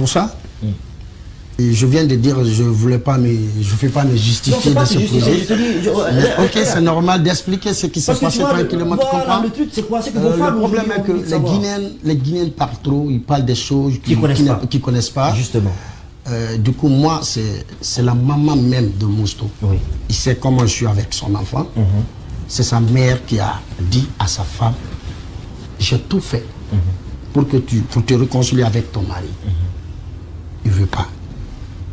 pour ça. Et je viens de dire, je voulais pas je fais pas me justifier de ce projet. Ok, c'est normal d'expliquer ce qui s'est passé tranquillement, tu comprends? Le truc, c'est quoi? C'est que vos femmes, le problème est que les Guinéens parlent trop, ils parlent des choses qu'ils connaissent pas. Justement. Du coup, moi, c'est la maman même de Mousto. Oui. Il sait comment je suis avec son enfant. C'est sa mère qui a dit à sa femme, j'ai tout fait pour te réconcilier avec ton mari. Il ne veut pas.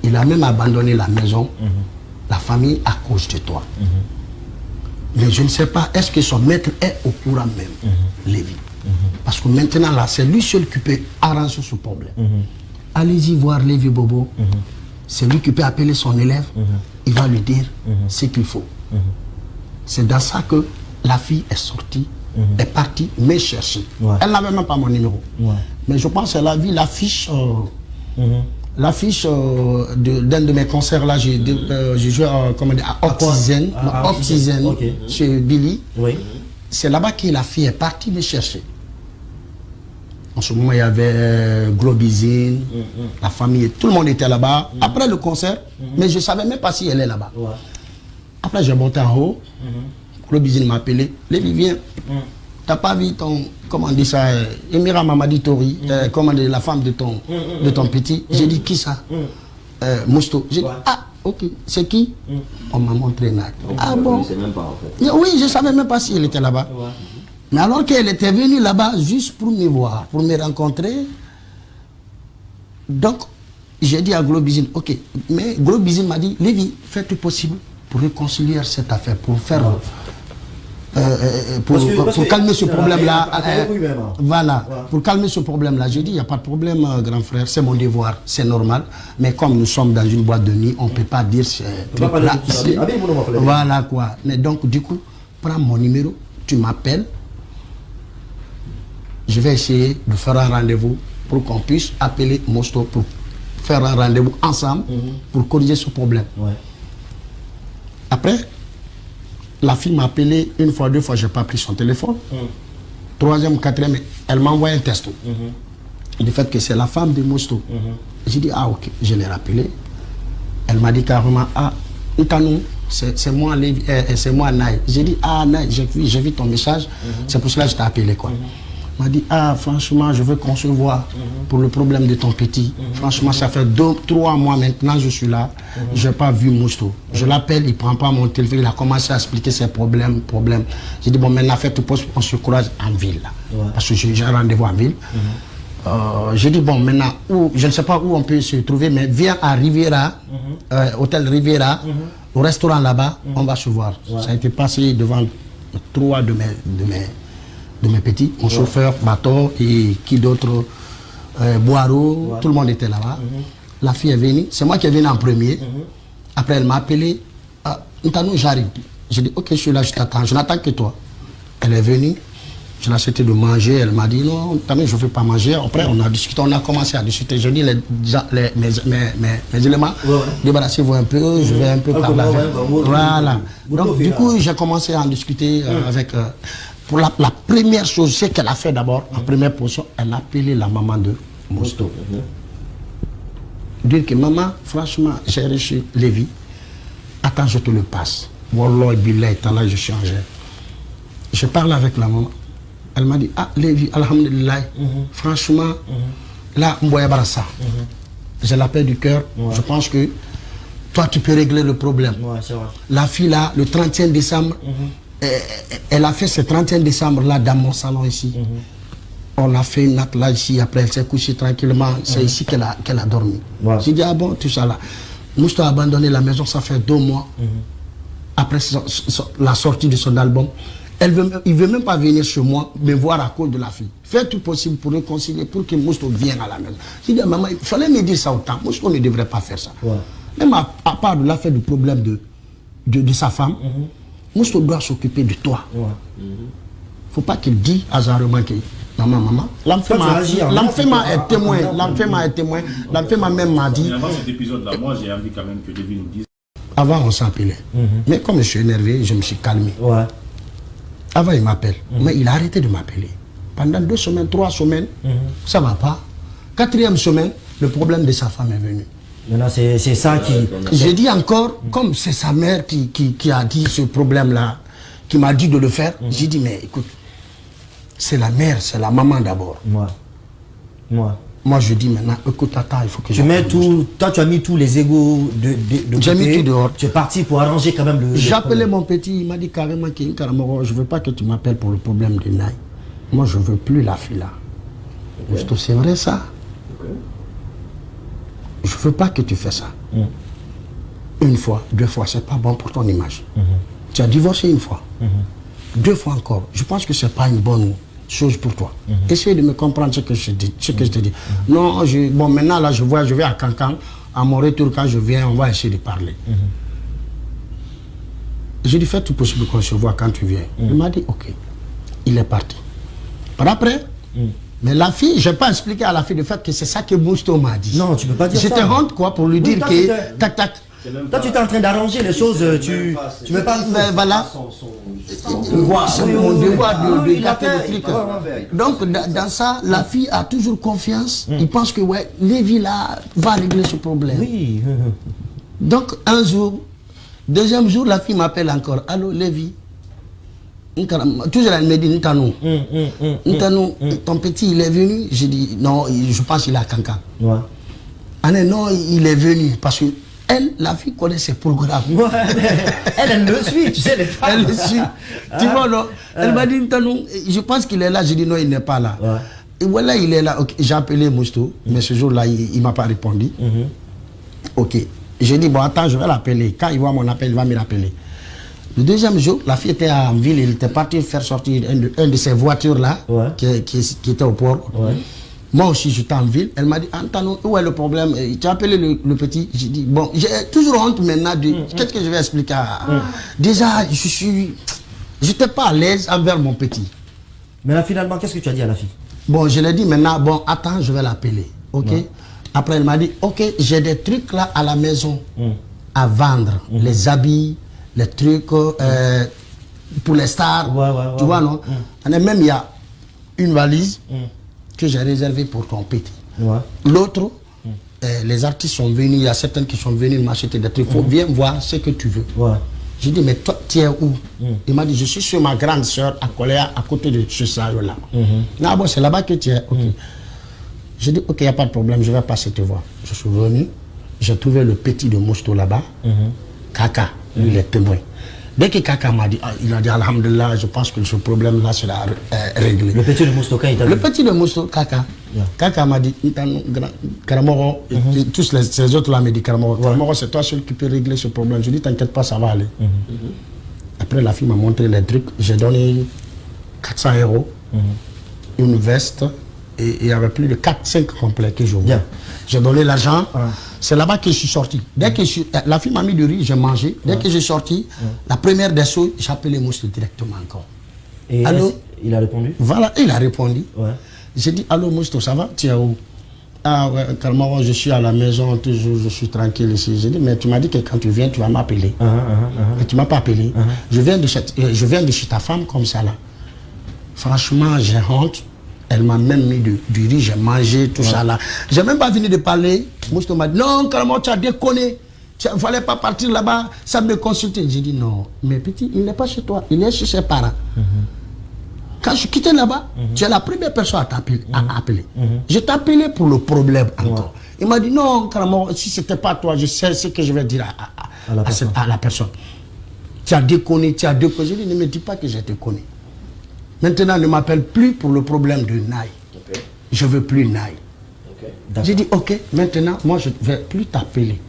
Il a même abandonné la maison, la famille à cause de toi. Mais je ne sais pas, est-ce que son maître est au courant même, Lévi? Parce que maintenant, là, c'est lui seul qui peut arranger ce problème. Allez-y voir Lévi Bobo. C'est lui qui peut appeler son élève. Il va lui dire ce qu'il faut. C'est dans ça que la fille est sortie, est partie me chercher. Elle n'avait même pas mon numéro. Mais je pense qu'elle a vu l'affiche. L'affiche d'un de mes concerts là, j'ai joué à Optizen, chez Billy. C'est là-bas que la fille est partie me chercher. En ce moment, il y avait Globizine, la famille, tout le monde était là-bas. Après le concert, mais je ne savais même pas si elle est là-bas. Après, j'ai monté en haut. Globizine m'a appelé. Lévi, viens. T'as pas vu ton, comment on dit ça, Emira Mamadi Tori, comment dire, la femme de ton petit. J'ai dit, qui ça? Mousto. J'ai dit, ah, ok, c'est qui? On m'a montré Nak. Ah bon? Même pas, en fait. Oui, je ne savais même pas si elle était là-bas. Mais alors qu'elle était venue là-bas juste pour me voir, pour me rencontrer. Donc, j'ai dit à Globizine, ok, mais Globizine m'a dit, Lévi, fais tout possible pour réconcilier cette affaire, pour faire... pour calmer ce problème-là, voilà, pour calmer ce problème-là, j'ai dit, il n'y a pas de problème, grand frère, c'est mon devoir, c'est normal, mais comme nous sommes dans une boîte de nuit, on ne peut pas dire là ici, voilà quoi. Mais donc, du coup, prends mon numéro, tu m'appelles, je vais essayer de faire un rendez-vous pour qu'on puisse appeler Mousto pour faire un rendez-vous ensemble pour corriger ce problème. Après, la fille m'a appelé une fois, deux fois, je n'ai pas pris son téléphone. Troisième, quatrième, elle m'a envoyé un texto. Du fait que c'est la femme de Mousto. J'ai dit, ah ok, je l'ai rappelé. Elle m'a dit carrément, ah, Itanou, c'est moi, c'est moi, Naï. J'ai dit, ah, Naï, j'ai vu ton message, c'est pour cela que je t'ai appelé, quoi. Elle m'a dit, ah, franchement, je veux qu'on se voit pour le problème de ton petit. Franchement, ça fait 3 mois maintenant, je suis là. Je n'ai pas vu Mousto. Je l'appelle, il ne prend pas mon téléphone. Il a commencé à expliquer ses problèmes. J'ai dit, bon, maintenant, fais tout poste, on se croise en ville. Parce que j'ai un rendez-vous en ville. J'ai dit, bon, maintenant, je ne sais pas où on peut se trouver, mais viens à Riviera, hôtel Riviera, au restaurant là-bas, on va se voir. Ça a été passé devant 3 de mes petits, mon chauffeur, Bateau et qui d'autre, Boireau, tout le monde était là-bas. La fille est venue, c'est moi qui est venu en premier. Après, elle m'a appelé, Ntano, j'arrive. J'ai dit, ok, je suis là, je t'attends, je n'attends que toi. Elle est venue, je l'ai accepté de manger, elle m'a dit, non, Ntano, je ne veux pas manger. Après, on a discuté, on a commencé à discuter. Je dis, mes éléments, débarrassez-vous un peu, je vais un peu parler avec. Voilà. Donc, du coup, j'ai commencé à en discuter avec... Pour la première chose, c'est qu'elle a fait d'abord, en première position, elle a appelé la maman de Mousto. Dire que maman, franchement, j'ai reçu Lévi. Attends, je te le passe. Wallah, Billah, là, je suis en gêne. Je parle avec la maman. Elle m'a dit, ah, Lévi, alhamdulillah, franchement, là, Mboya Barassa. J'ai la paix du cœur. Je pense que toi, tu peux régler le problème. La fille, là, le 31 décembre, elle a fait ce 31 décembre là dans mon salon ici. On a fait une attelage ici, après elle s'est couchée tranquillement. C'est ici qu'elle a dormi. J'ai dit, ah bon, tout ça là. Mousto a abandonné la maison, ça fait 2 mois. Après la sortie de son album. Il ne veut même pas venir chez moi me voir à cause de la fille. Fais tout possible pour réconcilier, pour que Mousto vienne à la maison. J'ai dit, maman, il fallait me dire ça autant. Mousto ne devrait pas faire ça. Même à part de l'affaire du problème de sa femme, Mousto doit s'occuper de toi. Il ne faut pas qu'il dise hasardement que maman, l'enfant est témoin. L'enfant même m'a dit. Avant cet épisode-là, moi j'ai envie quand même que Lévi nous dise. Avant on s'appelait. Mais comme je suis énervé, je me suis calmé. Avant il m'appelle. Mais il a arrêté de m'appeler. Pendant 2 semaines, 3 semaines, ça ne va pas. 4e semaine, le problème de sa femme est venu. Maintenant, c'est ça qui... J'ai dit encore, comme c'est sa mère qui a dit ce problème-là, qui m'a dit de le faire, j'ai dit, mais écoute, c'est la mère, c'est la maman d'abord. Moi, je dis maintenant, écoute, attends, il faut que tu mets tout. Toi, tu as mis tous les égos de côté. J'ai mis tout dehors. Tu es parti pour arranger quand même le. J'ai appelé mon petit, il m'a dit carrément qu'il je ne veux pas que tu m'appelles pour le problème de Naï. Moi, je ne veux plus la fille là. Okay. C'est vrai ça? Okay. Je ne veux pas que tu fasses ça. Une fois, 2 fois, c'est pas bon pour ton image. Tu as divorcé une fois. 2 fois encore. Je pense que c'est pas une bonne chose pour toi. Essaye de me comprendre ce que je te dis. Non, bon, maintenant là, je vais à Cancan. À mon retour, quand je viens, on va essayer de parler. J'ai dit, fais tout possible qu'on se voit quand tu viens. Il m'a dit, ok. Il est parti. Par après, mais la fille, je n'ai pas expliqué à la fille le fait que c'est ça que Mousto m'a dit. Non, tu ne peux pas dire ça. J'étais honte quoi pour lui dire que tac tac. Toi, tu es en train d'arranger les choses, tu veux pas... Mais voilà, c'est mon devoir de gâter le truc. Donc, dans ça, la fille a toujours confiance. Il pense que, ouais, Lévi là va régler ce problème. Oui. Donc, un jour, deuxième jour, la fille m'appelle encore. Allô, Lévi. Toujours elle me dit, Ntanou, ton petit, il est venu. J'ai dit, non, je pense qu'il est à Cancan. Ouais. Ah non, il est venu parce que elle, la fille connaît ses programmes. Elle le suit, tu sais, les femmes. Elle le suit. Tu vois, non? Elle m'a dit, je pense qu'il est là. J'ai dit, non, il n'est pas là. Ouais. Et voilà, il est là. Okay. J'ai appelé Mousto, mais ce jour-là, il ne m'a pas répondu. Ok. J'ai dit, bon, attends, je vais l'appeler. Quand il voit mon appel, il va me l'appeler. Le deuxième jour, la fille était en ville. Il était parti faire sortir une de ses voitures-là, qui était au port. Ouais. Moi aussi, j'étais en ville. Elle m'a dit, Antanou, où est le problème? Tu as appelé le petit? J'ai dit, bon, j'ai toujours honte maintenant de... Qu'est-ce que je vais expliquer Déjà, je n'étais pas à l'aise envers mon petit. Mais là, finalement, qu'est-ce que tu as dit à la fille? Bon, je lui ai dit maintenant, bon, attends, je vais l'appeler. Ok. Après, elle m'a dit, ok, j'ai des trucs là à la maison à vendre. Les habits, les trucs pour les stars. Tu vois, non? Même, il y a une valise que j'ai réservé pour ton petit. L'autre, les artistes sont venus, il y a certains qui sont venus m'acheter des trucs. Viens voir ce que tu veux. J'ai dit, mais toi, tu es où? Il m'a dit, je suis sur ma grande soeur à Coléa, à côté de ce salaire-là. Ah bon, c'est là-bas que tu es. J'ai dit, ok, il n'y a pas de problème, je vais passer te voir. Je suis venu, j'ai trouvé le petit de Mousto là-bas, Kaka, lui, il est témoin. Dès que Kaka m'a dit, il a dit, alhamdulillah, je pense que ce problème-là sera réglé. Le petit de Mousto, quand il t'a dit? Le petit de Mousto, Kaka. Kaka m'a dit, Karamoro, tous les autres là me disent, Karamoro, c'est toi seul qui peux régler ce problème. Je dis, t'inquiète pas, ça va aller. Après, la fille m'a montré les trucs. J'ai donné 400 €, une veste, et il y avait plus de 4-5 complets que je voulais. J'ai donné l'argent. C'est là-bas que je suis sorti. Dès que la fille m'a mis du riz, j'ai mangé. Dès que j'ai sorti, la première des choses, j'ai appelé Mousto directement encore. Et allô? Il a répondu? Voilà, il a répondu. J'ai dit, allô Mousto, ça va? Tu es où? Ah ouais, calmement, je suis à la maison, toujours, je suis tranquille ici. J'ai dit, mais tu m'as dit que quand tu viens, tu vas m'appeler. Mais tu ne m'as pas appelé. Je viens de chez ta femme comme ça là. Franchement, j'ai honte. Elle m'a même mis du riz, j'ai mangé, tout ça là. J'ai même pas fini de parler. Mousto m'a dit, non, carrément, tu as déconné. Il ne fallait pas partir là-bas, ça me consulter. J'ai dit, non, mais petit, il n'est pas chez toi, il est chez ses parents. Quand je quittais là-bas, tu es la première personne à appeler. Je t'ai appelé pour le problème encore. Il m'a dit, non, carrément, si ce n'était pas toi, je sais ce que je vais dire à la personne. Tu as déconné, tu as déconné. Je lui ai dit, ne me dis pas que j'ai déconné. Maintenant, ne m'appelle plus pour le problème de Naï. Je ne veux plus Naï. J'ai dit, ok, maintenant, moi, je ne vais plus t'appeler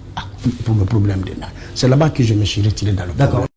pour le problème de Naï. C'est là-bas que je me suis retiré dans le problème.